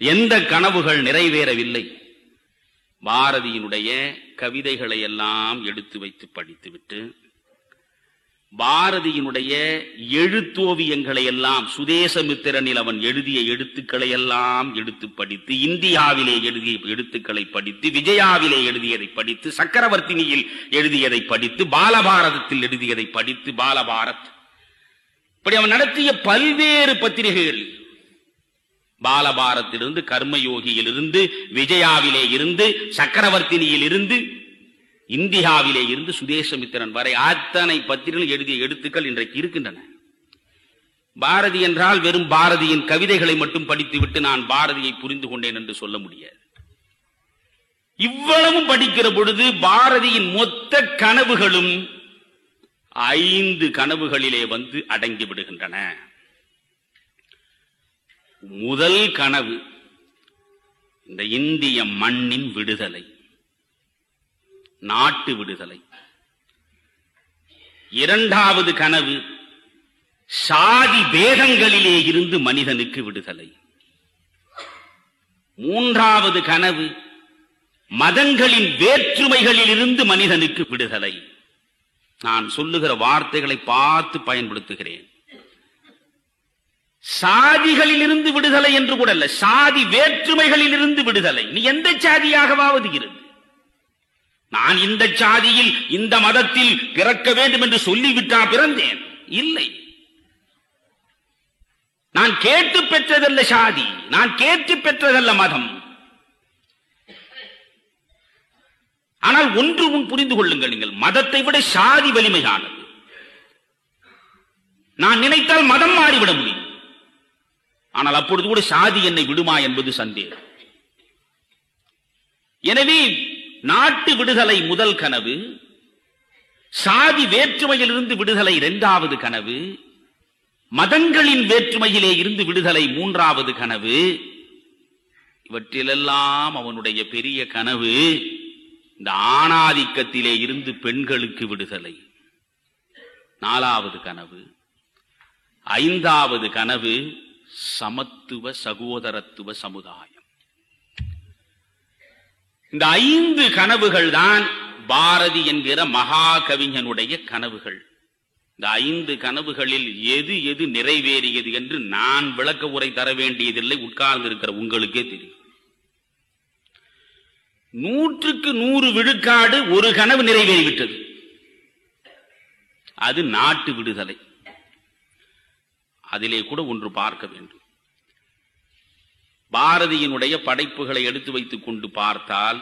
எந்த கனவுகள் நிறைவேறவில்லை? பாரதியினுடைய கவிதைகளை எல்லாம் எடுத்து வைத்து படித்துவிட்டு பாரதியினுடைய எழுத்தோவியங்களை எல்லாம், சுதேசமித்திரனில் அவன் எழுதிய எழுத்துக்களை எல்லாம் எடுத்து படித்து, இந்தியாவிலே எழுதிய எழுத்துக்களை படித்து, விஜயாவிலே எழுதியதை படித்து, சக்கரவர்த்தினியில் எழுதியதை படித்து, பாலபாரதத்தில் எழுதியதை படித்து, பாலபாரத் இப்படி அவன் நடத்திய பல்வேறு பத்திரிகைகள், பாலபாரத்திலிருந்து, கர்மயோகியிலிருந்து, விஜயாவிலே இருந்து, சக்கரவர்த்தினியில் இருந்து, இந்தியாவிலே இருந்து சுதேசமித்திரன் வரை அத்தனை பத்திரிகைகள் எழுதிய எழுத்துக்கள் இன்றைக்கு இருக்கின்றன. பாரதி என்றால் வெறும் பாரதியின் கவிதைகளை மட்டும் படித்துவிட்டு நான் பாரதியை புரிந்து கொண்டேன் என்று சொல்ல முடியாது. இவ்வளவும் படிக்கிற பொழுது பாரதியின் மொத்த கனவுகளும் 5 கனவுகளிலே வந்து அடங்கி விடுகின்றன. முதல் கனவு இந்த இந்திய மண்ணின் விடுதலை, நாட்டு விடுதலை. இரண்டாவது கனவு சாதி பேதங்களிலே இருந்து மனிதனுக்கு விடுதலை. மூன்றாவது கனவு மதங்களின் வேற்றுமைகளில் இருந்து மனிதனுக்கு விடுதலை. நான் சொல்லுகிற வார்த்தைகளை பார்த்து பயன்படுத்துகிறேன். சாதிகளில் இருந்து விடுதலை என்று கூட அல்ல, சாதி வேற்றுமைகளில் இருந்து விடுதலை. நீ எந்த சாதியாகவாவது இரு, நான் இந்த சாதியில் இந்த மதத்தில் பிறக்க வேண்டும் என்று சொல்லிவிட்டா பிறந்தேன்? இல்லை. நான் கேட்டு பெற்றதல்ல சாதி, நான் கேட்டு பெற்றதல்ல மதம். ஆனால் ஒன்று புரிந்து கொள்ளுங்கள், நீங்கள் மதத்தை விட சாதி வலிமையானது. நான் நினைத்தால் மதம் மாறிவிட முடியும், ஆனால் அப்பொழுது கூட சாதி என்னை விடுமா என்பது சந்தேகம். எனவே நாட்டு விடுதலை முதல் கனவு, சாதி வேற்றுமையிலிருந்து விடுதலை இரண்டாவது கனவு, மதங்களின் வேற்றுமையிலே இருந்து விடுதலை மூன்றாவது கனவு. இவற்றிலெல்லாம் அவனுடைய பெரிய கனவு இந்த ஆணாதிக்கத்திலே இருந்து பெண்களுக்கு விடுதலை, நாலாவது கனவு. ஐந்தாவது கனவு சமத்துவ சகோதரத்துவ சமுதாயம். இந்த 5 கனவுகள் தான் பாரதி என்கிற மகா கவிஞனுடைய கனவுகள். இந்த 5 கனவுகளில் எது எது நிறைவேறியது என்று நான் விளக்க உரை தர வேண்டியதில்லை, உட்கார்ந்து இருக்கிற உங்களுக்கே தெரியும். 100க்கு 100 விழுக்காடு ஒரு கனவு நிறைவேறிவிட்டது, அது நாட்டு விடுதலை. அதிலே கூட ஒன்று பார்க்க வேண்டும். பாரதியினுடைய படைப்புகளை எடுத்து வைத்துக் கொண்டு பார்த்தால்